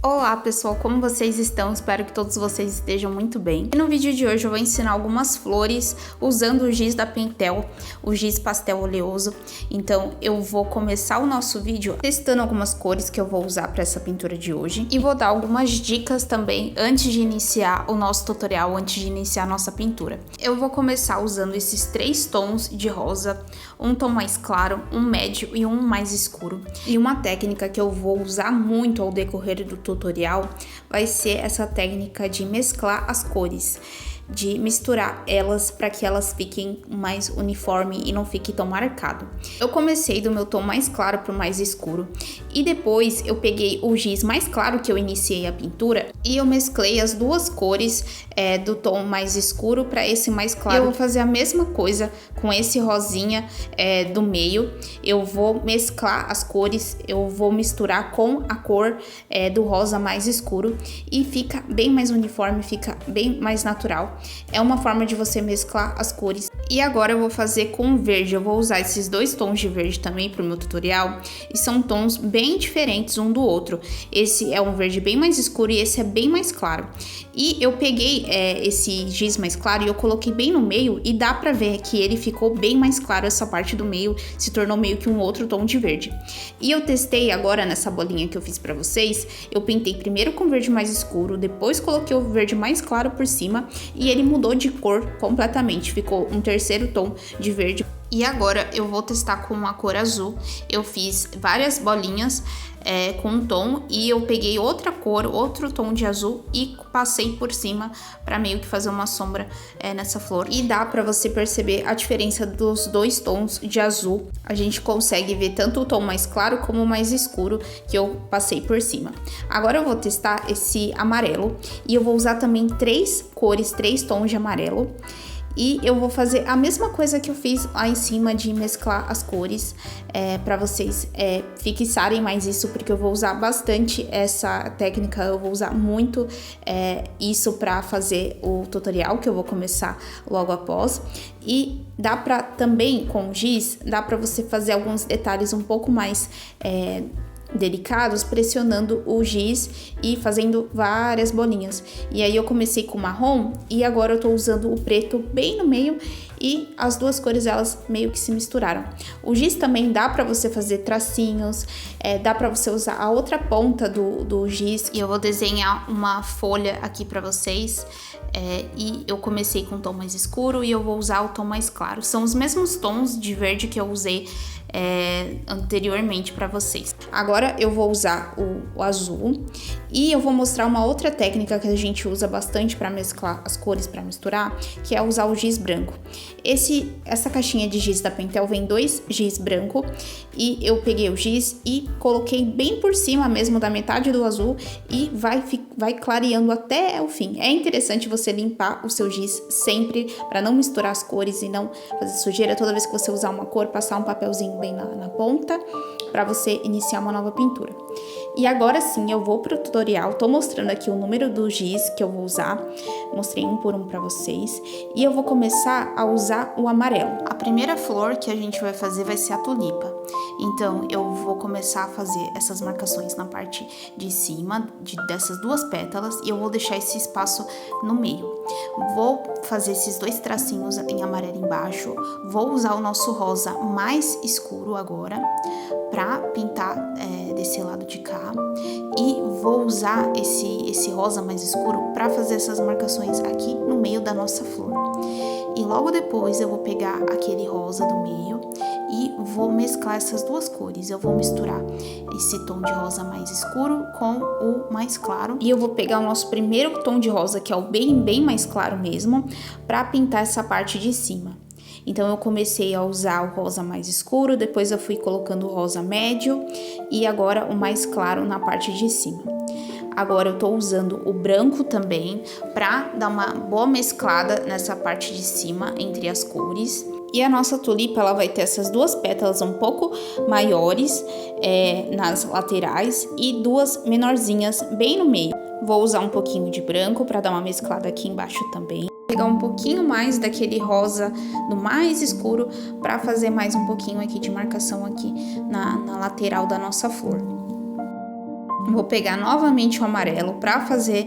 Olá pessoal, como vocês estão? Espero que todos vocês estejam muito bem. E no vídeo de hoje eu vou ensinar algumas flores usando o giz da Pentel, o giz pastel oleoso. Então eu vou começar o nosso vídeo testando algumas cores que eu vou usar para essa pintura de hoje. E vou dar algumas dicas também antes de iniciar o nosso tutorial, antes de iniciar a nossa pintura. Eu vou começar usando esses 3 tons de rosa, um tom mais claro, um médio e um mais escuro. E uma técnica que eu vou usar muito ao decorrer do tutorial vai ser essa técnica de mesclar as cores, de misturar elas para que elas fiquem mais uniforme e não fique tão marcado. Eu comecei do meu tom mais claro para o mais escuro e depois eu peguei o giz mais claro que eu iniciei a pintura e eu mesclei as duas cores do tom mais escuro para esse mais claro. Eu vou fazer a mesma coisa com esse rosinha do meio. Eu vou mesclar as cores, eu vou misturar com a cor do rosa mais escuro e fica bem mais uniforme, fica bem mais natural. É uma forma de você mesclar as cores. E agora eu vou fazer com verde. Eu vou usar esses 2 tons de verde também para o meu tutorial. E são tons bem diferentes um do outro. Esse é um verde bem mais escuro e esse é bem mais claro. E eu peguei esse giz mais claro e eu coloquei bem no meio. E dá pra ver que ele ficou bem mais claro. Essa parte do meio se tornou meio que um outro tom de verde. E eu testei agora nessa bolinha que eu fiz pra vocês. Eu pintei primeiro com verde mais escuro. Depois coloquei o verde mais claro por cima. E ele mudou de cor completamente. Ficou um terceiro tom de verde. E agora eu vou testar com a cor azul. Eu fiz várias bolinhas com um tom e eu peguei outra cor, outro tom de azul e passei por cima para meio que fazer uma sombra nessa flor. E dá para você perceber a diferença dos 2 tons de azul. A gente consegue ver tanto o tom mais claro como o mais escuro que eu passei por cima. Agora eu vou testar esse amarelo e eu vou usar também 3 cores, 3 tons de amarelo. E eu vou fazer a mesma coisa que eu fiz lá em cima de mesclar as cores, para vocês fixarem mais isso, porque eu vou usar bastante essa técnica, eu vou usar muito isso para fazer o tutorial que eu vou começar logo após. E dá pra também, com giz, dá pra você fazer alguns detalhes um pouco mais delicados, pressionando o giz e fazendo várias bolinhas. E aí eu comecei com o marrom e agora eu tô usando o preto bem no meio e as duas cores elas meio que se misturaram. O giz também dá pra você fazer tracinhos, dá pra você usar a outra ponta do giz. E eu vou desenhar uma folha aqui pra vocês. E eu comecei com o tom mais escuro e eu vou usar o tom mais claro. São os mesmos tons de verde que eu usei anteriormente para vocês. Agora eu vou usar o azul e eu vou mostrar uma outra técnica que a gente usa bastante para mesclar as cores, para misturar, que é usar o giz branco. Essa caixinha de giz da Pentel vem 2 giz branco e eu peguei o giz e coloquei bem por cima mesmo da metade do azul e vai clareando até o fim. É interessante você limpar o seu giz sempre para não misturar as cores e não fazer sujeira. Toda vez que você usar uma cor, passar um papelzinho bem na ponta para você iniciar uma nova pintura. E agora sim eu vou pro tutorial, tô mostrando aqui o número do giz que eu vou usar, mostrei um por um para vocês e eu vou começar a usar o amarelo. A primeira flor que a gente vai fazer vai ser a tulipa, então eu vou começar a fazer essas marcações na parte de cima dessas 2 pétalas e eu vou deixar esse espaço no meio. Vou fazer esses 2 tracinhos em amarelo embaixo, vou usar o nosso rosa mais escuro agora para pintar desse lado de cá e vou usar esse rosa mais escuro para fazer essas marcações aqui no meio da nossa flor. E logo depois eu vou pegar aquele rosa do meio e vou mesclar essas 2 cores. Eu vou misturar esse tom de rosa mais escuro com o mais claro. E eu vou pegar o nosso primeiro tom de rosa, que é o bem mais claro mesmo, para pintar essa parte de cima. Então eu comecei a usar o rosa mais escuro, depois eu fui colocando o rosa médio e agora o mais claro na parte de cima. Agora eu tô usando o branco também para dar uma boa mesclada nessa parte de cima entre as cores. E a nossa tulipa, ela vai ter essas 2 pétalas um pouco maiores nas laterais e 2 menorzinhas bem no meio. Vou usar um pouquinho de branco para dar uma mesclada aqui embaixo também. Pegar um pouquinho mais daquele rosa do mais escuro para fazer mais um pouquinho aqui de marcação aqui na lateral da nossa flor. Vou pegar novamente o amarelo para fazer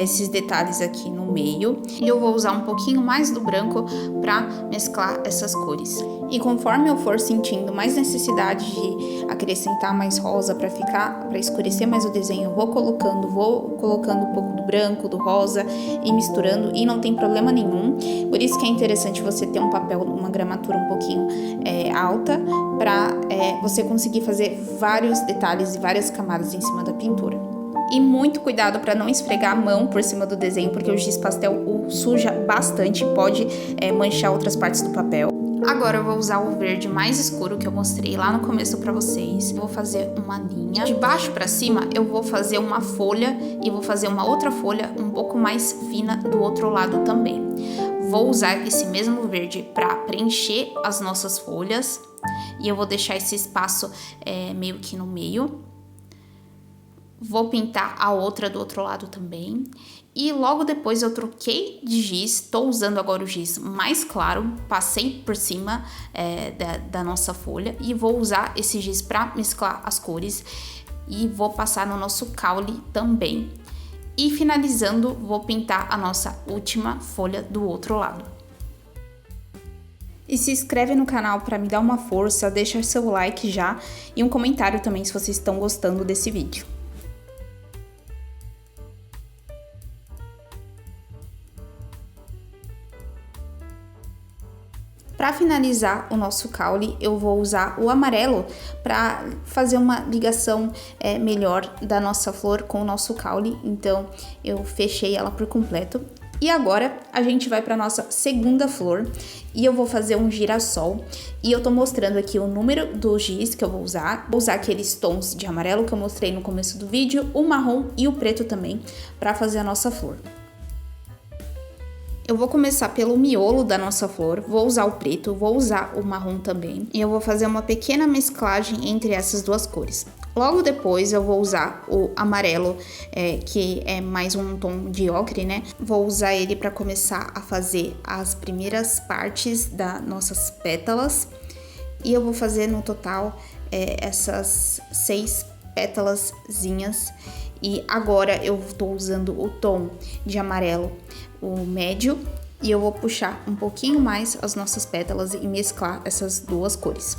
esses detalhes aqui no meio. E eu vou usar um pouquinho mais do branco para mesclar essas cores. E conforme eu for sentindo mais necessidade de acrescentar mais rosa para escurecer mais o desenho, eu vou colocando um pouco do branco, do rosa e misturando, e não tem problema nenhum. Por isso que é interessante você ter um papel, uma gramatura um pouquinho alta, para você conseguir fazer vários detalhes e várias camadas em cima da pintura. E muito cuidado para não esfregar a mão por cima do desenho, porque o giz pastel suja bastante, pode manchar outras partes do papel. Agora eu vou usar o verde mais escuro que eu mostrei lá no começo para vocês. Vou fazer uma linha. De baixo para cima eu vou fazer uma folha e vou fazer uma outra folha um pouco mais fina do outro lado também. Vou usar esse mesmo verde para preencher as nossas folhas. E eu vou deixar esse espaço meio que no meio. Vou pintar a outra do outro lado também. E logo depois eu troquei de giz, estou usando agora o giz mais claro, passei por cima da nossa folha e vou usar esse giz para mesclar as cores e vou passar no nosso caule também. E finalizando, vou pintar a nossa última folha do outro lado. E se inscreve no canal para me dar uma força, deixa seu like já e um comentário também se vocês estão gostando desse vídeo. Para finalizar o nosso caule, eu vou usar o amarelo para fazer uma ligação melhor da nossa flor com o nosso caule. Então, eu fechei ela por completo. E agora, a gente vai para nossa segunda flor e eu vou fazer um girassol. E eu tô mostrando aqui o número do giz que eu vou usar. Vou usar aqueles tons de amarelo que eu mostrei no começo do vídeo, o marrom e o preto também, para fazer a nossa flor. Eu vou começar pelo miolo da nossa flor, vou usar o preto, vou usar o marrom também. E eu vou fazer uma pequena mesclagem entre essas duas cores. Logo depois eu vou usar o amarelo, que é mais um tom de ocre, né? Vou usar ele para começar a fazer as primeiras partes das nossas pétalas. E eu vou fazer no total essas 6 pétalazinhas. E agora eu tô usando o tom de amarelo, o médio, e eu vou puxar um pouquinho mais as nossas pétalas e mesclar essas duas cores.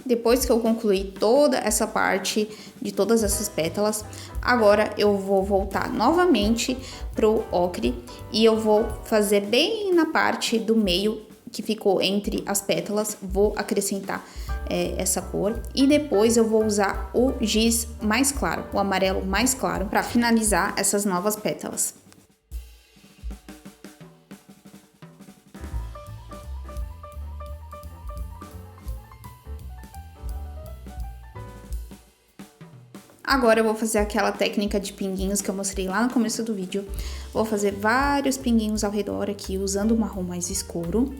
Depois que eu concluir toda essa parte de todas essas pétalas, agora eu vou voltar novamente pro ocre e eu vou fazer bem na parte do meio que ficou entre as pétalas, vou acrescentar essa cor e depois eu vou usar o giz mais claro, o amarelo mais claro, para finalizar essas novas pétalas. Agora eu vou fazer aquela técnica de pinguinhos que eu mostrei lá no começo do vídeo. Vou fazer vários pinguinhos ao redor aqui, usando o marrom mais escuro.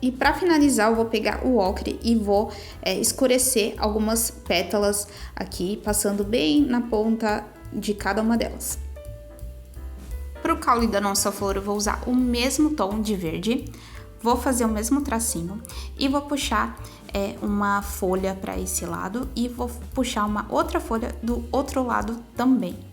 E para finalizar, eu vou pegar o ocre e vou escurecer algumas pétalas aqui, passando bem na ponta de cada uma delas. Para o caule da nossa flor, eu vou usar o mesmo tom de verde, vou fazer o mesmo tracinho e vou puxar uma folha para esse lado e vou puxar uma outra folha do outro lado também.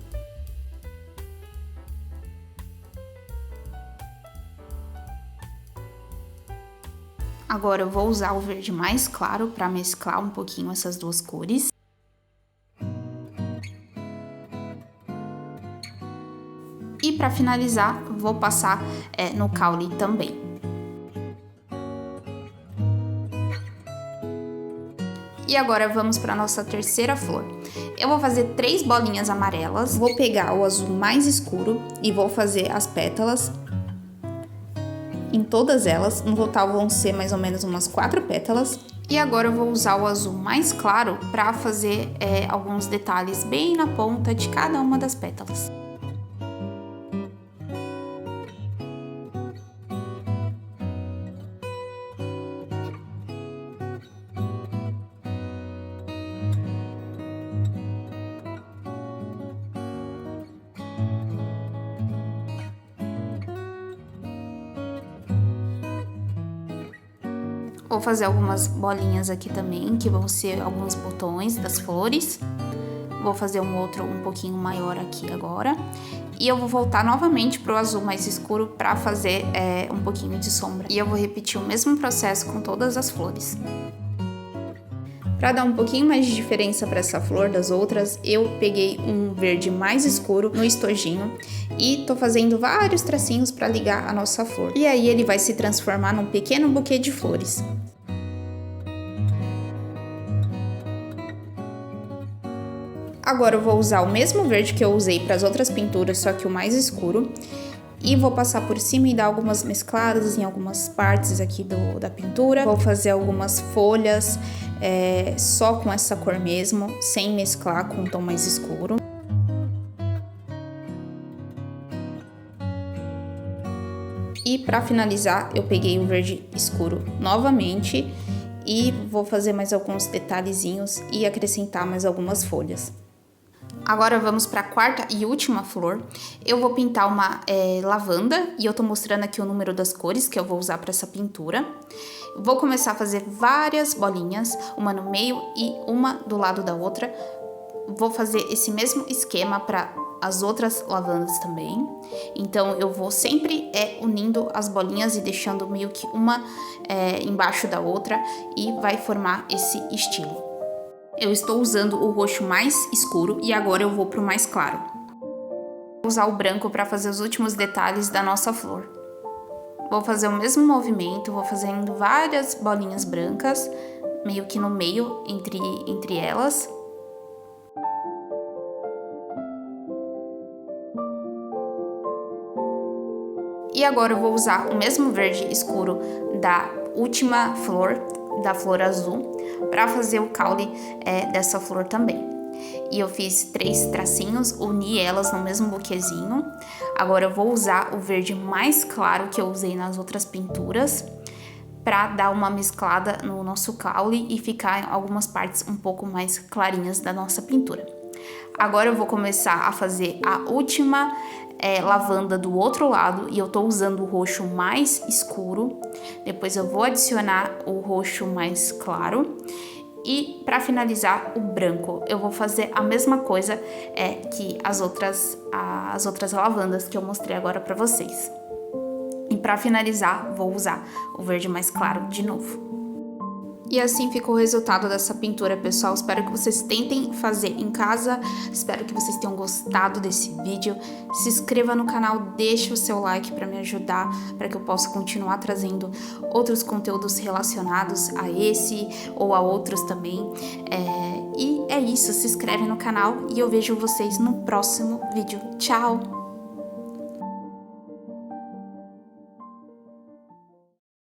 Agora eu vou usar o verde mais claro para mesclar um pouquinho essas duas cores. E para finalizar, vou passar no caule também. E agora vamos para nossa terceira flor. Eu vou fazer 3 bolinhas amarelas, vou pegar o azul mais escuro e vou fazer as pétalas em todas elas. No total vão ser mais ou menos umas 4 pétalas. E agora eu vou usar o azul mais claro para fazer alguns detalhes bem na ponta de cada uma das pétalas. Vou fazer algumas bolinhas aqui também, que vão ser alguns botões das flores. Vou fazer um outro um pouquinho maior aqui agora. E eu vou voltar novamente pro azul mais escuro para fazer um pouquinho de sombra. E eu vou repetir o mesmo processo com todas as flores. Para dar um pouquinho mais de diferença para essa flor das outras, eu peguei um verde mais escuro no estojinho e tô fazendo vários tracinhos para ligar a nossa flor. E aí ele vai se transformar num pequeno buquê de flores. Agora eu vou usar o mesmo verde que eu usei para as outras pinturas, só que o mais escuro. E vou passar por cima e dar algumas mescladas em algumas partes aqui da pintura. Vou fazer algumas folhas só com essa cor mesmo, sem mesclar com um tom mais escuro. E para finalizar, eu peguei o verde escuro novamente e vou fazer mais alguns detalhezinhos e acrescentar mais algumas folhas. Agora vamos para a quarta e última flor. Eu vou pintar uma lavanda e eu tô mostrando aqui o número das cores que eu vou usar para essa pintura. Vou começar a fazer várias bolinhas, uma no meio e uma do lado da outra. Vou fazer esse mesmo esquema para as outras lavandas também. Então eu vou sempre unindo as bolinhas e deixando meio que uma embaixo da outra e vai formar esse estilo. Eu estou usando o roxo mais escuro e agora eu vou para o mais claro. Vou usar o branco para fazer os últimos detalhes da nossa flor. Vou fazer o mesmo movimento, vou fazendo várias bolinhas brancas, meio que no meio entre elas. E agora eu vou usar o mesmo verde escuro da última flor, da flor azul, para fazer o caule dessa flor também. E eu fiz 3 tracinhos, uni elas no mesmo buquezinho. Agora eu vou usar o verde mais claro que eu usei nas outras pinturas, para dar uma mesclada no nosso caule e ficar algumas partes um pouco mais clarinhas da nossa pintura. Agora eu vou começar a fazer a última lavanda do outro lado e eu tô usando o roxo mais escuro. Depois eu vou adicionar o roxo mais claro e para finalizar o branco eu vou fazer a mesma coisa que as outras lavandas que eu mostrei agora para vocês. E para finalizar vou usar o verde mais claro de novo. E assim ficou o resultado dessa pintura, pessoal. Espero que vocês tentem fazer em casa. Espero que vocês tenham gostado desse vídeo. Se inscreva no canal, deixe o seu like para me ajudar, para que eu possa continuar trazendo outros conteúdos relacionados a esse ou a outros também. E é isso, se inscreve no canal e eu vejo vocês no próximo vídeo. Tchau!